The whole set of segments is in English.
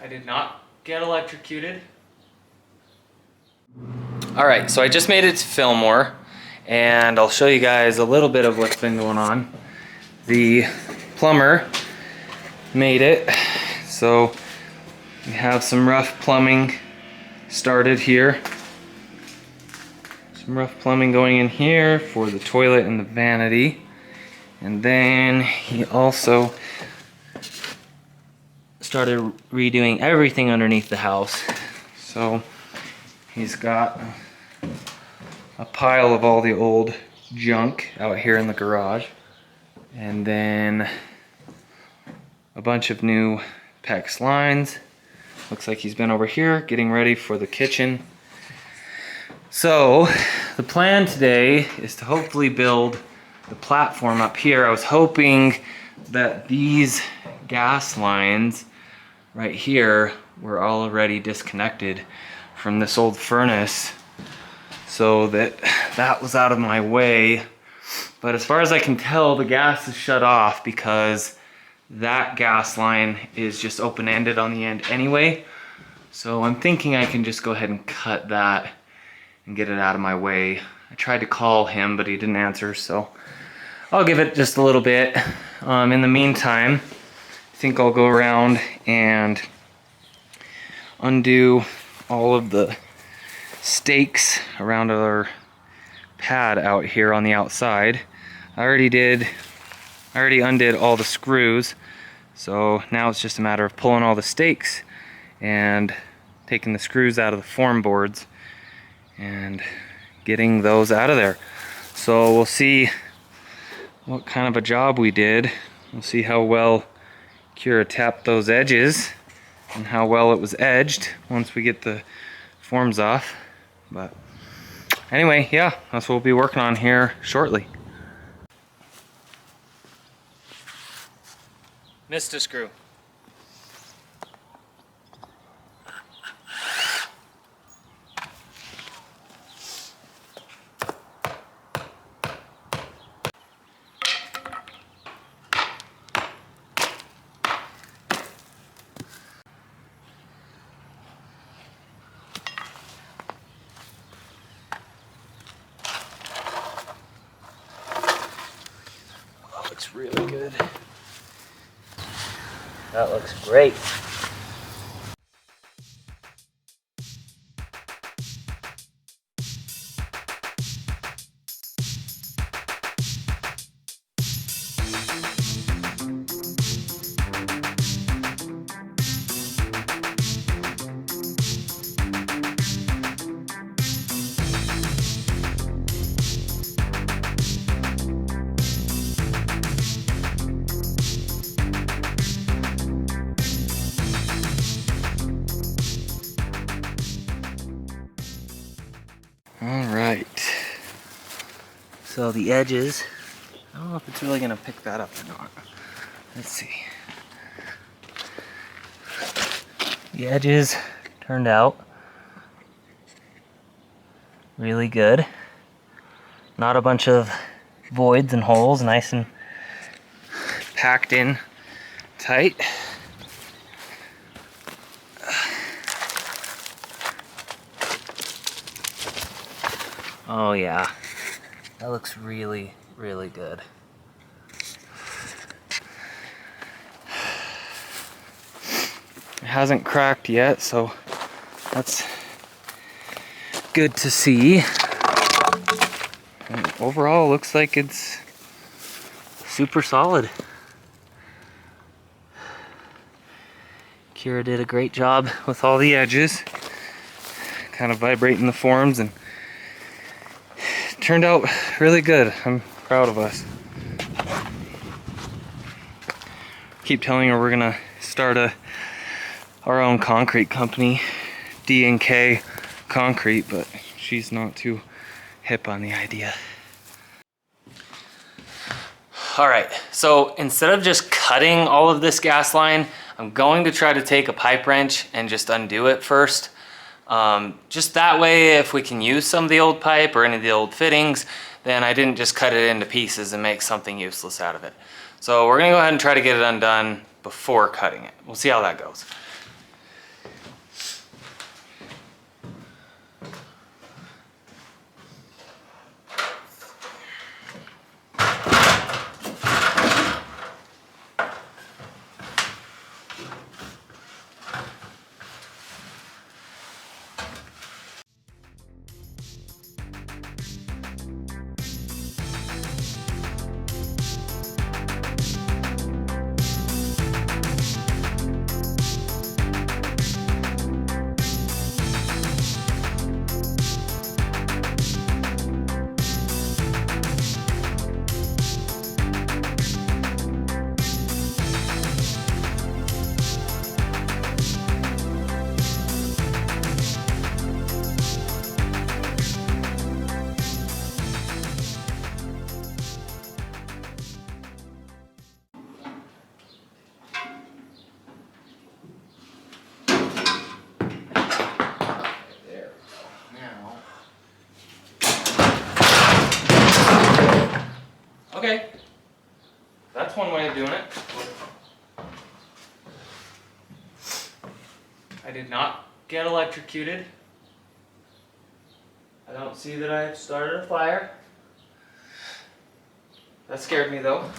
I did not get electrocuted. All right, so I just made it to Fillmore, and I'll show you guys a little bit of what's been going on. The plumber made it, so we have some rough plumbing started here. Some rough plumbing going in here for the toilet and the vanity. And then he also started redoing everything underneath the house. So he's got a pile of all the old junk out here in the garage. And then a bunch of new PEX lines. Looks like he's been over here getting ready for the kitchen. So the plan today is to hopefully build the platform up here. I was hoping that these gas lines right here were already disconnected from this old furnace so that was out of my way. But as far as I can tell, the gas is shut off because that gas line is just open-ended on the end anyway. So I'm thinking I can just go ahead and cut that and get it out of my way. I tried to call him, but he didn't answer, so I'll give it just a little bit. In the meantime, I think I'll go around and undo all of the stakes around our pad out here on the outside. I already undid all the screws, so now it's just a matter of pulling all the stakes and taking the screws out of the form boards and getting those out of there. So we'll see what kind of a job we did. We'll see how well Keira tapped those edges and how well it was edged once we get the forms off. But anyway, yeah, that's what we'll be working on here shortly. Missed a screw. Looks really good. That looks great. Alright, so the edges, I don't know if it's really going to pick that up or not. Let's see. The edges turned out really good. Not a bunch of voids and holes, nice and packed in tight. Oh yeah, that looks really, really good. It hasn't cracked yet, so that's good to see. And overall, looks like it's super solid. Keira did a great job with all the edges, kind of vibrating the forms, and turned out really good. I'm proud of us. Keep telling her we're gonna start our own concrete company, D&K Concrete, but she's not too hip on the idea. All right, so instead of just cutting all of this gas line, I'm going to try to take a pipe wrench and just undo it first. Just that way, if we can use some of the old pipe or any of the old fittings, then I didn't just cut it into pieces and make something useless out of it. So we're gonna go ahead and try to get it undone before cutting it. We'll see how that goes. way of doing it. I did not get electrocuted. I don't see that I've started a fire. That scared me though.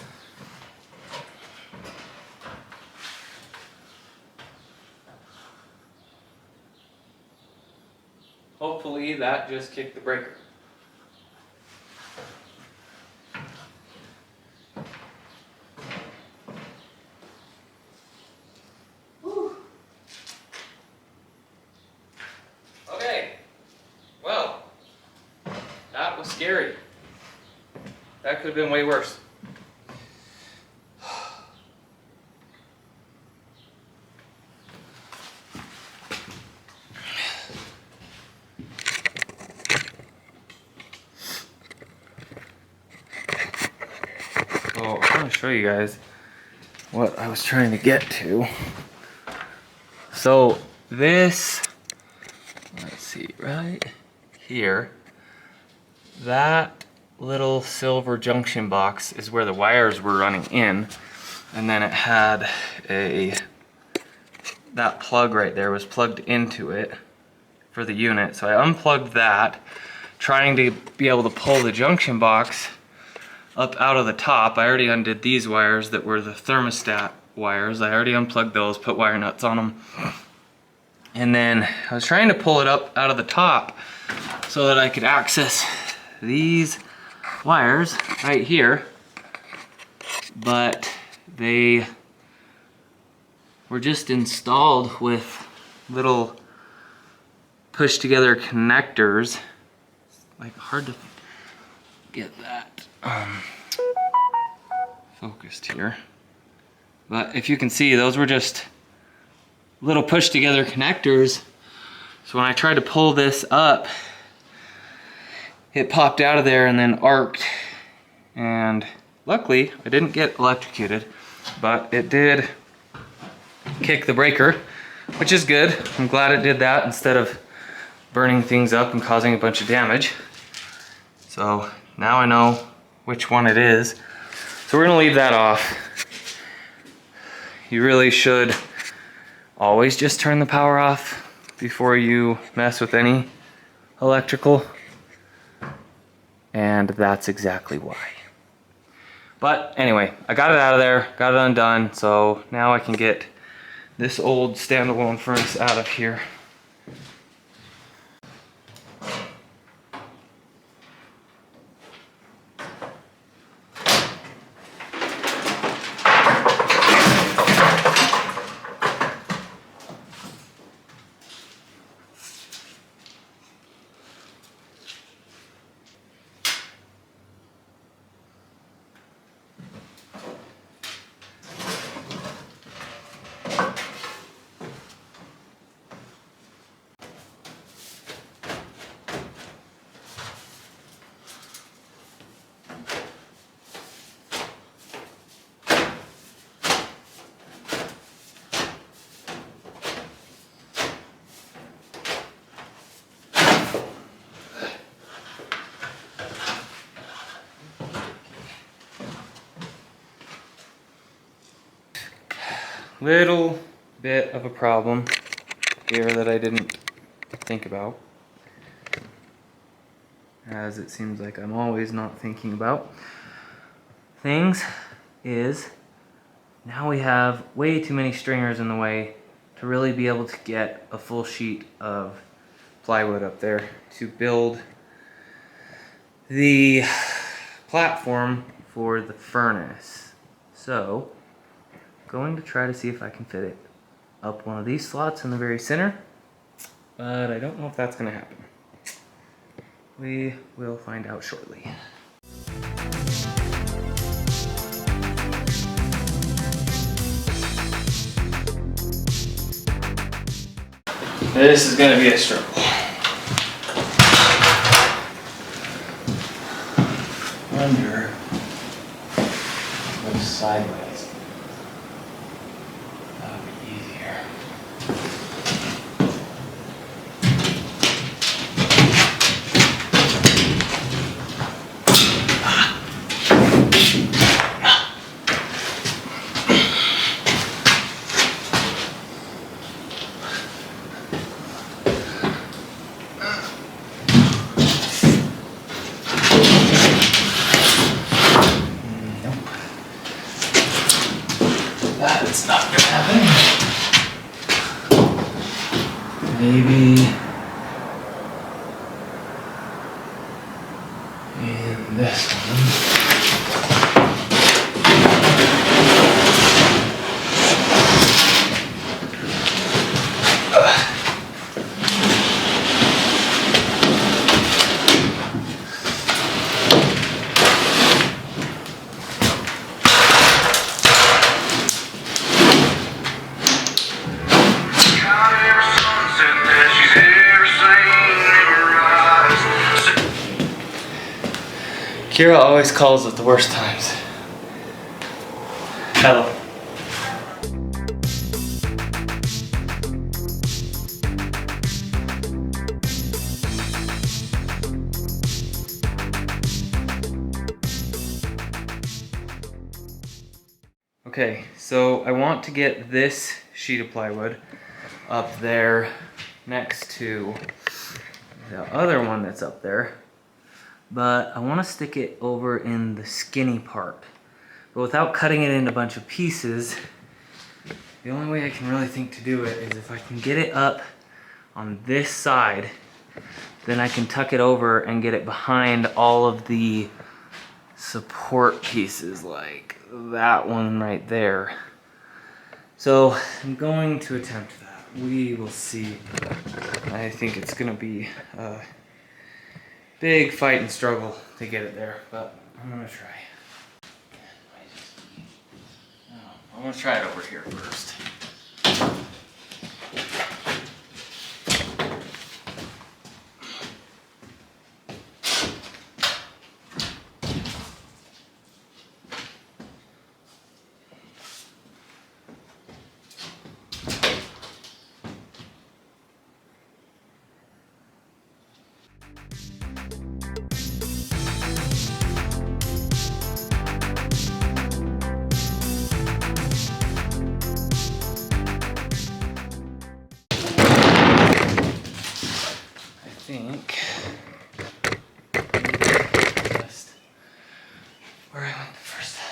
Hopefully that just kicked the breaker. Whew. Okay, well, that was scary. That could have been way worse. So I'm going to show you guys what I was trying to get to. So this, let's see, right here, that little silver junction box is where the wires were running in, and then it had that plug right there was plugged into it for the unit. So I unplugged that, trying to be able to pull the junction box up out of the top. I already undid these wires that were the thermostat wires. I already unplugged those, put wire nuts on them. And then I was trying to pull it up out of the top so that I could access these wires right here, but they were just installed with little push together connectors. Like, hard to get that focused here, but if you can see, those were just little push together connectors. So when I tried to pull this up, it popped out of there and then arced, and luckily I didn't get electrocuted, but it did kick the breaker, which is good. I'm glad it did that instead of burning things up and causing a bunch of damage. So now I know which one it is. So we're gonna leave that off. You really should always just turn the power off before you mess with any electrical. And that's exactly why. But anyway, I got it out of there, got it undone, so now I can get this old standalone furnace out of here. Little bit of a problem here that I didn't think about, as it seems like I'm always not thinking about things, is now we have way too many stringers in the way to really be able to get a full sheet of plywood up there to build the platform for the furnace. So going to try to see if I can fit it up one of these slots in the very center, but I don't know if that's going to happen. We will find out shortly. This is going to be a struggle. Under looks sideways. That's not gonna happen. Maybe in this one. Keira always calls at the worst times. Hello. Okay, so I want to get this sheet of plywood up there next to the other one that's up there. But I want to stick it over in the skinny part. But without cutting it into a bunch of pieces, the only way I can really think to do it is if I can get it up on this side, then I can tuck it over and get it behind all of the support pieces like that one right there. So I'm going to attempt that. We will see. I think it's going to be big fight and struggle to get it there, but I'm gonna try. I'm gonna try it over here first. Think just where I went the first time.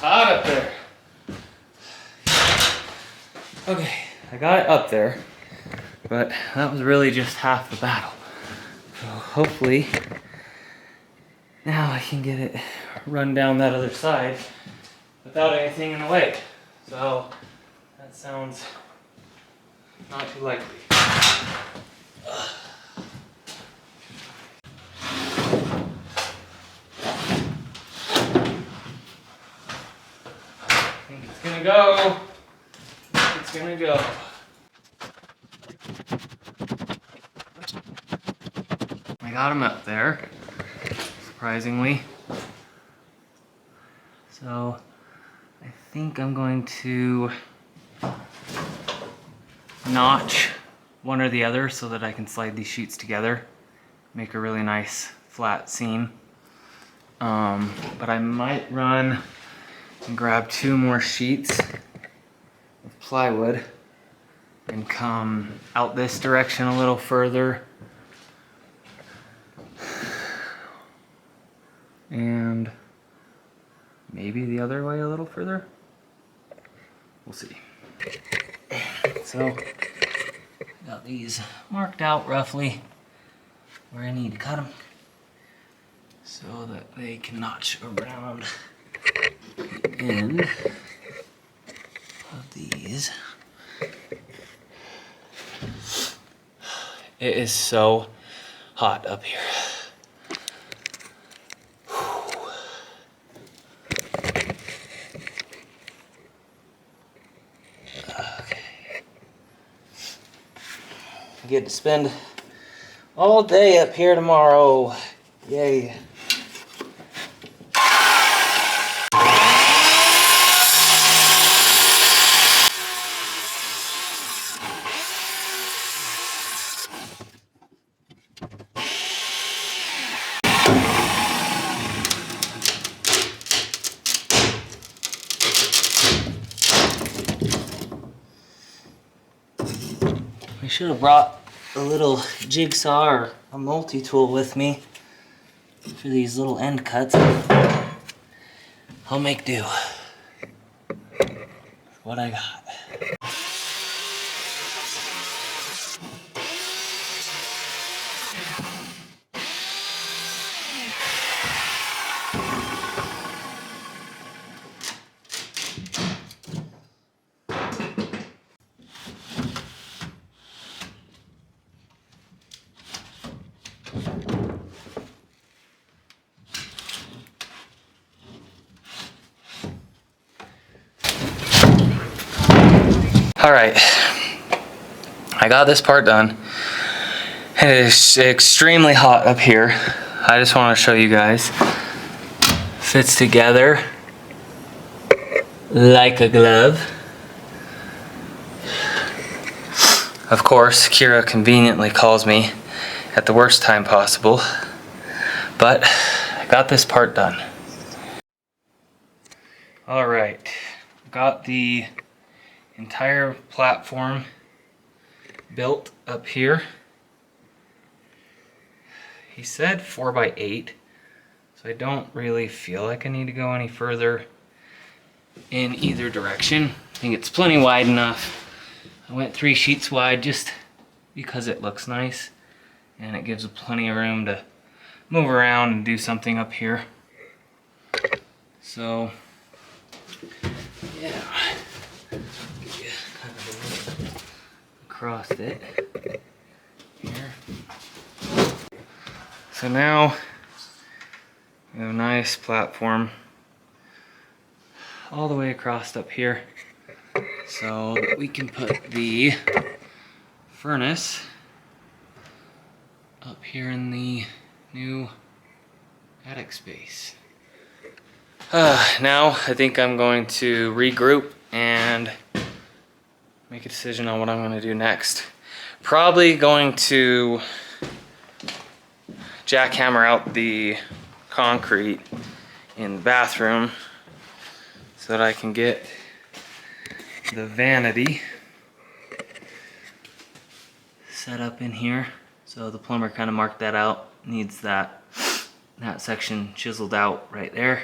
Hot up there. Okay, I got it up there, but that was really just half the battle. So hopefully now I can get it run down that other side without anything in the way. So that sounds not too likely. Go. It's gonna go. I got him up there, surprisingly. So I think I'm going to notch one or the other so that I can slide these sheets together, make a really nice flat seam. But I might run and grab 2 more sheets of plywood and come out this direction a little further and maybe the other way a little further. We'll see. So got these marked out roughly where I need to cut them so that they can notch around the end of these. It is so hot up here. I get to spend all day up here tomorrow. Yay. I should have brought a little jigsaw or a multi-tool with me for these little end cuts. I'll make do. What I got. All right, I got this part done. It is extremely hot up here. I just want to show you guys. Fits together like a glove. Of course, Keira conveniently calls me at the worst time possible, but I got this part done. All right, got the entire platform built up here. He said 4x8, so I don't really feel like I need to go any further in either direction. I think it's plenty wide enough. I went 3 sheets wide just because it looks nice and it gives plenty of room to move around and do something up here. So yeah, kind of across it here. So now we have a nice platform all the way across up here so that we can put the furnace up here in the new attic space. Now I think I'm going to regroup and make a decision on what I'm going to do next. Probably going to jackhammer out the concrete in the bathroom so that I can get the vanity set up in here. So the plumber kind of marked that out. Needs that section chiseled out right there.